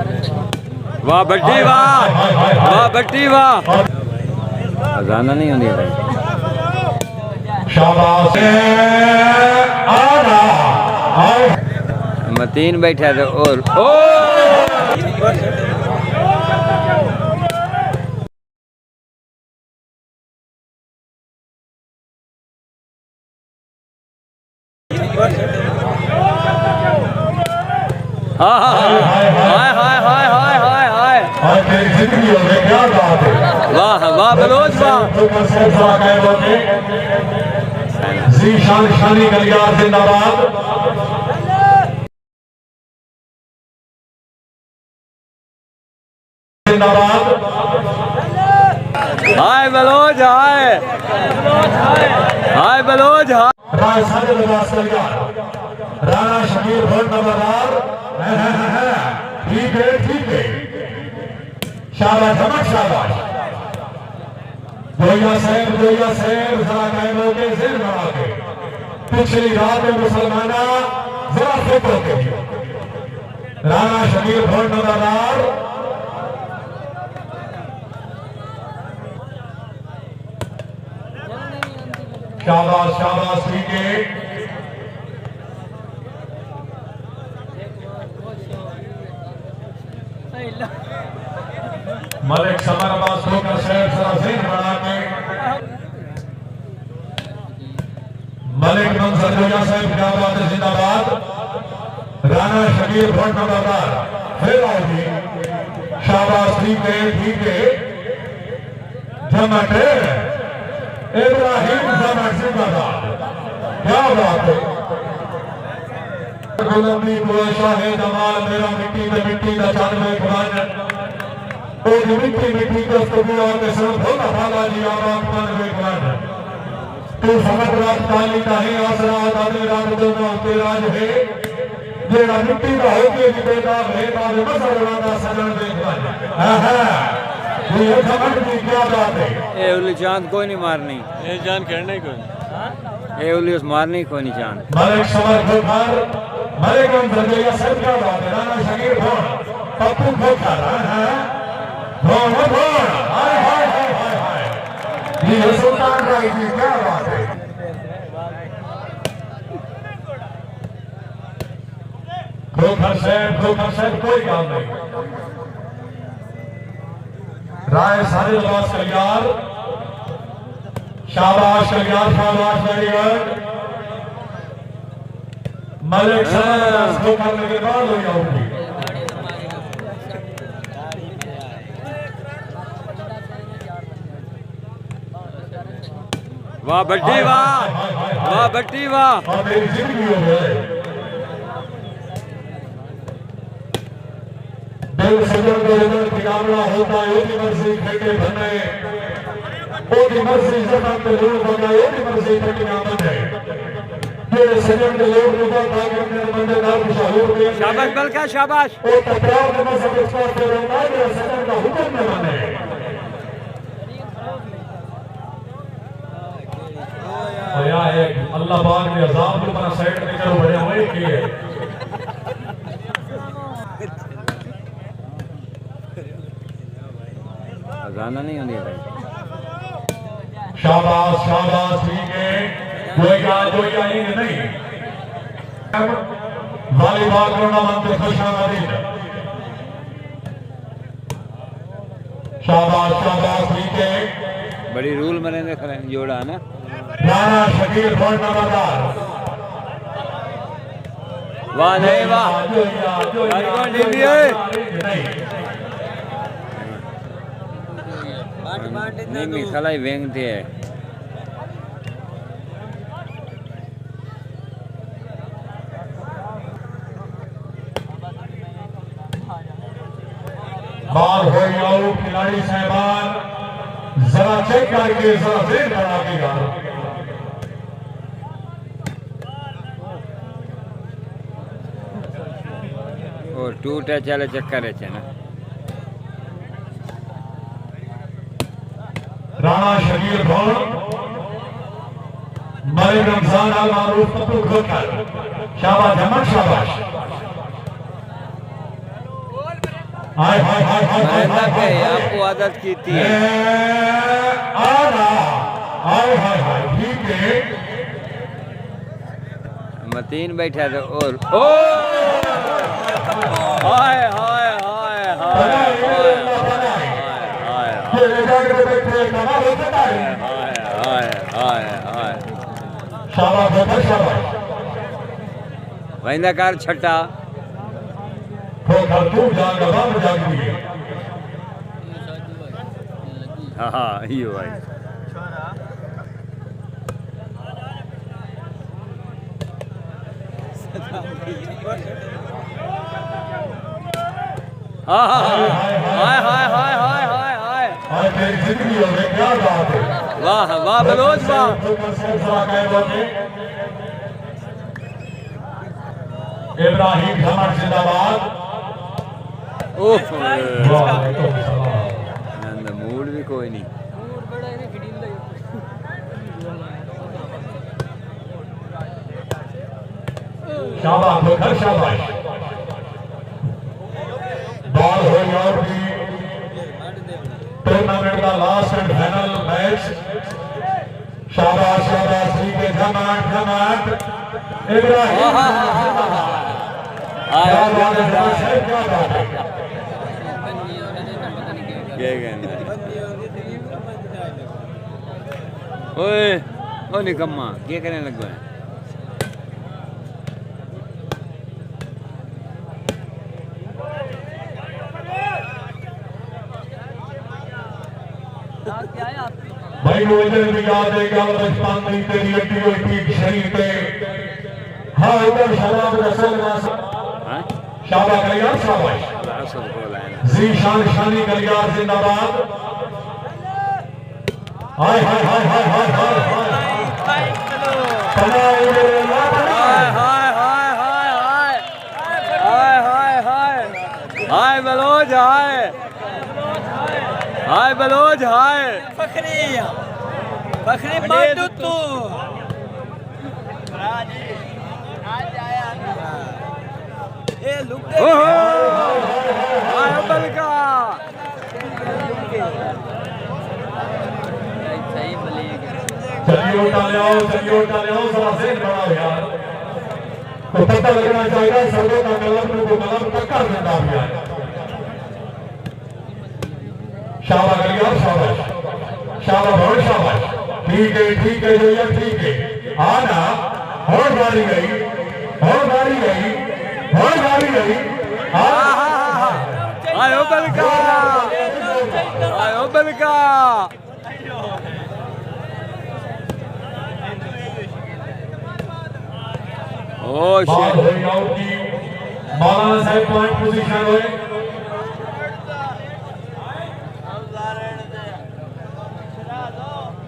वाह बट्टी वाह, वाह बट्टी वाह। अजाना नहीं होनी भाई। मतीन बैठा तो और वाह वाह बलोच वाह। जीशान शानी गलियार जिंदाबाद। जिंदाबाद। हाय बलोच हाय, हाय बलोच हाय। राय साजिद लिबास गलियार, राणा शकीर भट्ट नंबरदार। ठीक है ठीक है, शाबाश धमक शाबाश। जोया साहब जरा कायम होके जेर बढ़ा के। पिछली रात में मुसलमाना जरा फिट होके। राणा शकीर भट्ट नंबरदार। शाबाश शाबाश ठीक है। मलिक समर अब्बास होकर शहर सराफीन बढ़ा के। मलिक मंजर जोया साहब क्या बात है जिंदाबाद। राणा शकीर भट्ट नंबरदार फिर आओगी। शाबाश ठीक है जमट इब्राहिम जमट जिंदाबाद। क्या बात है। गुलामी गोशा है जमाल मेरा मिट्टी का चांद खुरान। और मिट्टी को सुबह और कसम भोला भाला जी आराम मन वेगवान। तू समझ रात काली का है आसरा दादे रात दोनों तेरा जो है। जेड़ा मिट्टी का होके बेदाग है बाद मसर वाला सजन वेगवान। ये समझ की क्या बात है। ए उली चांद कोई नहीं मारनी, ये जान कहने को ए उली उस मारनी कोई नहीं चांद। मलिक समर खोखर, मलिक मंजर जोया साहब क्या बात है। राणा शकीर भट्ट पप्पू खोखर हाय हाय हाय हाय हाय। ये सुल्तान राय जी क्या बात है। खोखर साहब कोई काम नहीं। राय सारे लिबास कलियार। शाबाश कलियार शाबाश very good. Malik summer Khokhar के बाद हो जाऊंगी। वाह बट्टी वाह, वाह बट्टी वाह। और मेरी जिंदगी हो गए। दिल सजन को इधर ठिकाना होता है। ओदी मर्जी खेटे बने, ओदी मर्जी जबान पे लोग बने, ओदी मर्जी ठिकाना बने। ये सजन के लोग ऊपर भागे अपने बंदे नाम मशहूर के। शाबाश बलका शाबाश। ओ तकरार में सब इसका रहता है कि सजन का हुक्म न माने। अल्लाह पाक ने अजाब को बना साइड में करो बड़े हुए किए। अजाना नहीं होनी भाई। शाबाश शाबाश ठीक है। जोया नहीं वॉलीबॉल टूर्नामेंट खुशामदीद। शाबाश शाबाश ठीक है। बड़ी रूल मरेंगे जोड़ा ना। राणा शकीर भट्ट नंबरदार। वाह नहीं वाह, नहीं खलाई वेंगते है। बाल हो जाओ खिलाड़ी साहबान जरा चेक करके जरा देर बढ़ा देगा। और टूटे चले चक्कर है ना। राणा शकीर भट्ट मलिक रमजान अल मारूफ पप्पू खोखर। शाबाश अमन शाबाश। हाय हाय हाय हाय मरेंदा के आपको आदत की थी आना हाय हाय हाय ठीक है मतीन बैठा था और ओ हाय हाय हाय हाय हाय शाबाश शाबाश वहींदा कार छट्टा तो घर तू जाग रहा जाग दिए हाँ यो भाई हाँ हाय हाय हाय हाय हाय हाय आज मेरी जिंदगी में क्या बात है वाह वाह बलोच वाह इब्राहिम जमान जिंदाबाद ओह वालेकुम सलाम नंद मूड भी कोई नहीं शाबाश मुखर शाबाश बॉल हो और भी टूर्नामेंट का लास्ट एंड फाइनल मैच शाबाश शाबाश जी के धमाट इब्राहिम क्या बात है क्या बात है क्या कहना ओए ओ निकम्मा क्या करने लग गए भाई मुझे भी याद है क्या बचपन में तेरी अड्डी उल्टी शरीर पे हाँ उधर शराब रसल शाबाश कलियार शाबाश जीशान शानी कलियार जिंदाबाद हाय हाय हाय हाय हाय हाय हाय हाय बलोच हाय हाय बलोच हाय फखरी मार तू ए लुक हाय बलका चलिए उठा ले आओ जरा से बढ़ाओ यार तो पता लगना चाहिए सर्वों का कलम को कलम टक्कर देता भी है शाबाश कलियार शाबाश बहुत शाबाश ठीक है भैया ठीक है आना और गाड़ी गई आयो बलका ओ बात शिट हुई आउट की मौलाना साहब पॉइंट पोजीशन हुए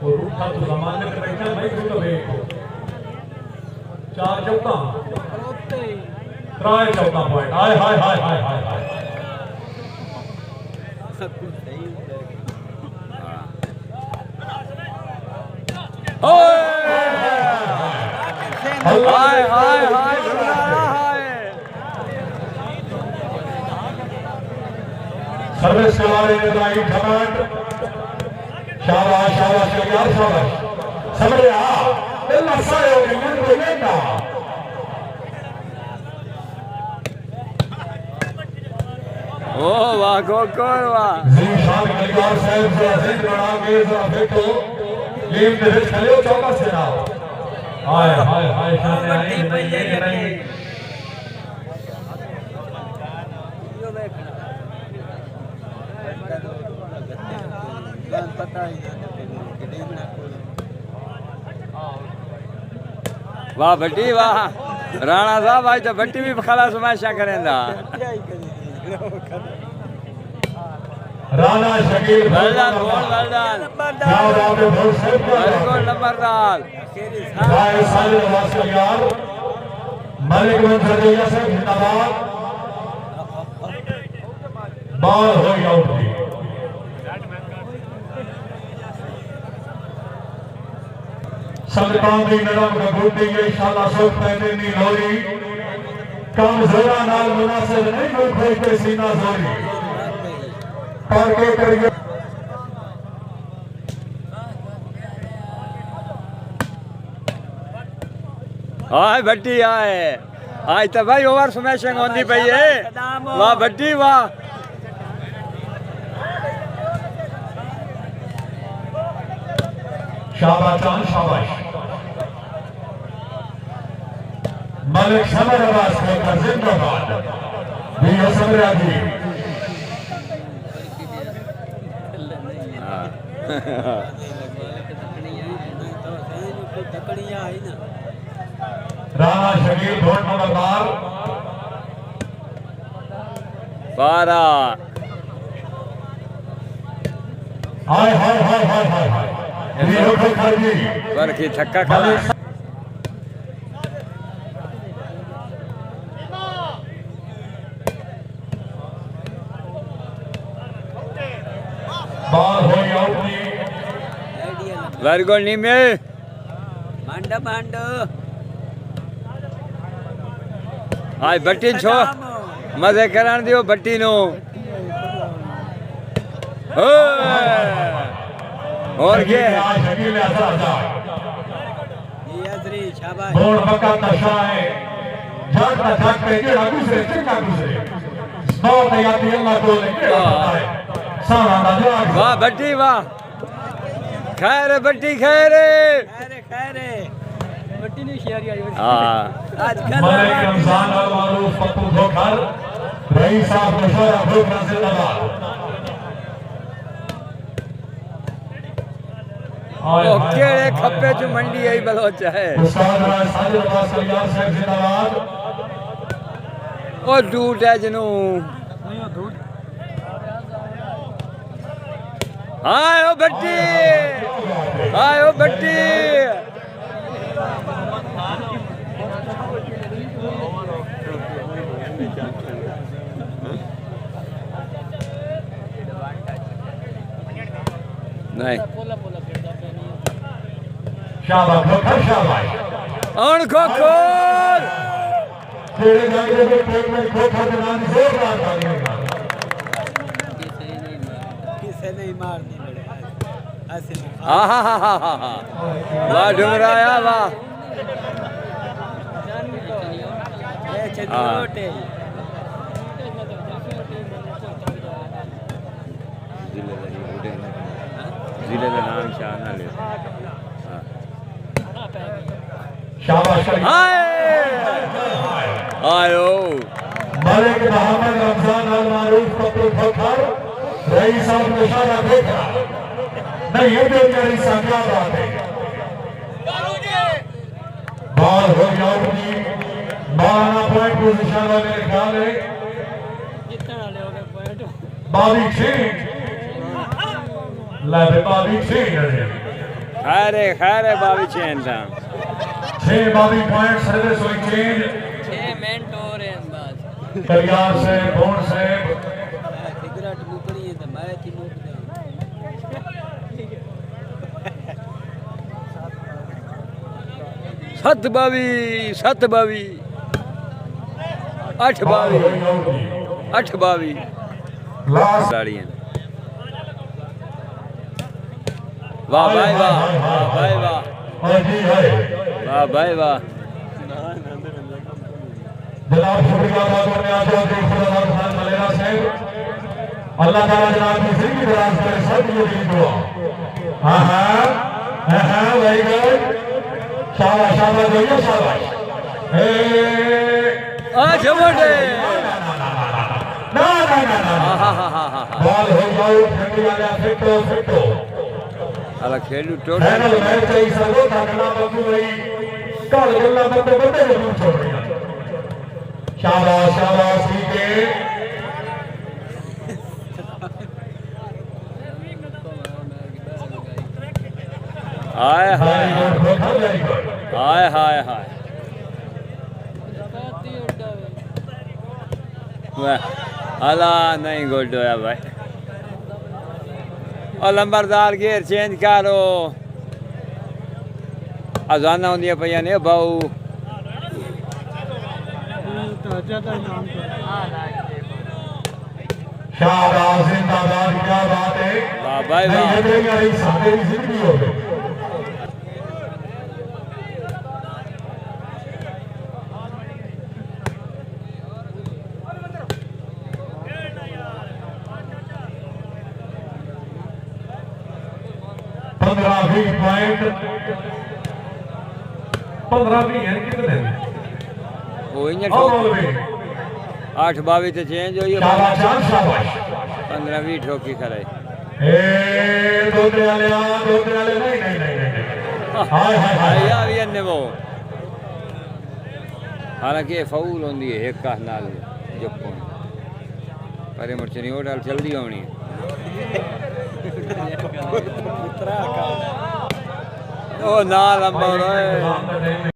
और उठा तो सामान्य में बैठा भाई तो कभी चार चौका त्राय चौका पॉइंट हाय हाय हाय हाय हाय हाय हाय हाय हाय सर्विस के बारे में इब्राहिम धमाट शाबाश कलियार शाबाश समझे आ सारे हो गए तो लेना ओ वाह गोकुल वाह जीशान कलियार साहब से जिद बना के फिर तो गेम में हिट खेलो चौका से ना हाय हाय हाय सामने आई नहीं वाह भट्टी वाह राणा साहब आज तो भट्टी भी खला समाशा करेंदा राणा शकील वेलडन वेलडन क्या बात है बहुत सही बिल्कुल नंबरदार भाई साले नवाज कलियार मलिक मंजर से जिंदाबाद बॉल हो गया आउट की सलमान दी नरम का गुड्डी ये शाला सोच पहने नी लोरी कम जोरा नाल मुनासिब नहीं हो कोई के सीना जोरी और के करिए हाय भट्टी आए आज तो भाई ओवर स्मैशिंग होती पई है वाह भट्टी वाह शाबाश शाबाश मलिक समर आवाज का जिंदाबाद भी समरा जी राणा शकील ढोल नंबर 12 हाय हाय हाय हाय हाय हाय ये लोग खड़ी पर की छक्का खाला बॉल हो आउट नहीं वेरी गुड नीमे मांडा मांडो आज भट्टी छो मजे करान दियो भट्टी नो और के शकील असर ये अजरी शाबाश बोल पक्का नशा है जाट ना जाट पे जेड़ा गुजरे चिंगा गुजरे बहुत याद अल्लाह को लेके है सारा नजारा वाह भट्टी वाह खैर भट्टी खैर खैरे खैरे बट्टी नहीं शेयर यार हाँ आज कर मलिक रमजान और मारूफ पप्पू धोखर रईस साहब मुशर्रफ धोखर जिंदाबाद ओ केड़े खप्पे जो मंडी आई बलोच है उस्ताद साजिद अब्बास सलियार साहब जिंदाबाद ओ झूठ है जनू आयो भट्टी आयो भट्टी नहीं शाबाश धोखर शाबाश अण को खोल तेरे जाने पे ट्रेन में धोखर के नाम जोरदार तालियां किसे नहीं मारनी पड़े ऐसे वाह डुमराया वाह ये चंदोटे जिले का नाम शाह ना ले शाबाश आयो मलिक मोहम्मद रमजान अल मारूफ पप्पू धोखर रईस साहब निशाना देखा नहीं ये भी मेरी संख्या बात है बॉल हो गया अपनी 12 पॉइंट पोजीशन में मेरे ख्याल है कितना ले हो गए पॉइंट 22 लाभ 22 खैरे खैरे बाबी चैन था 22 पॉइंट सर्विस हुई चेंज 6 मिनट हो रहे हैं बस कल्याण से भोन से सिगरेट मुकड़ी है तो मैं की मुक दे सत बावी 8 बावी 8 बावी लास्ट साड़ियाँ वाह भाई वाह वाह भाई वाह जी है वाह भाई वाह जनाब शुक्रिया अदा करने आज खुदा खान मलेरा साहब अल्लाह ताला जनाब की जिंदगी दराज करे सब लोग की दुआ हां वेरी गुड शाबाश शाबाश भैया शाबाश आ जमोटे ना बॉल हो जाओ ठंडी वाला फिटो अला खेलू टोटल फाइनल मैच है सर्वो थकना बंदू भाई कल गल्ला बंदे बंदे को दूर छोड़ दिया शाबाश शाबाश ठीक है हाय हाय हाय हाय हाय अला नहीं गुड होया भाई और लंबरदार गेर चेंज करो अजाना होंदियां पईयां ने बाऊ शाबाश जिंदाबाद क्या बात है वाह भाई नहीं वाह ये मेरी सारी जिंदगी हो गई पंद्रह 20 पॉइंट 15-20 यानी कितने वो इंजन और ठोक मौलवी 8-22 तो चेंज हुई है शाबाश शाबाश 15-20 ठोकी खड़े ए दोने वाले नहीं नहीं नहीं नहीं हाय हाय हाय आया भी अन्ने वो हालांकि ये फाउल होंदी है एक का नाल जप्पो परे मुर्चनी वो डाल जल्दी आनी ओ ना लंबा हो रहा है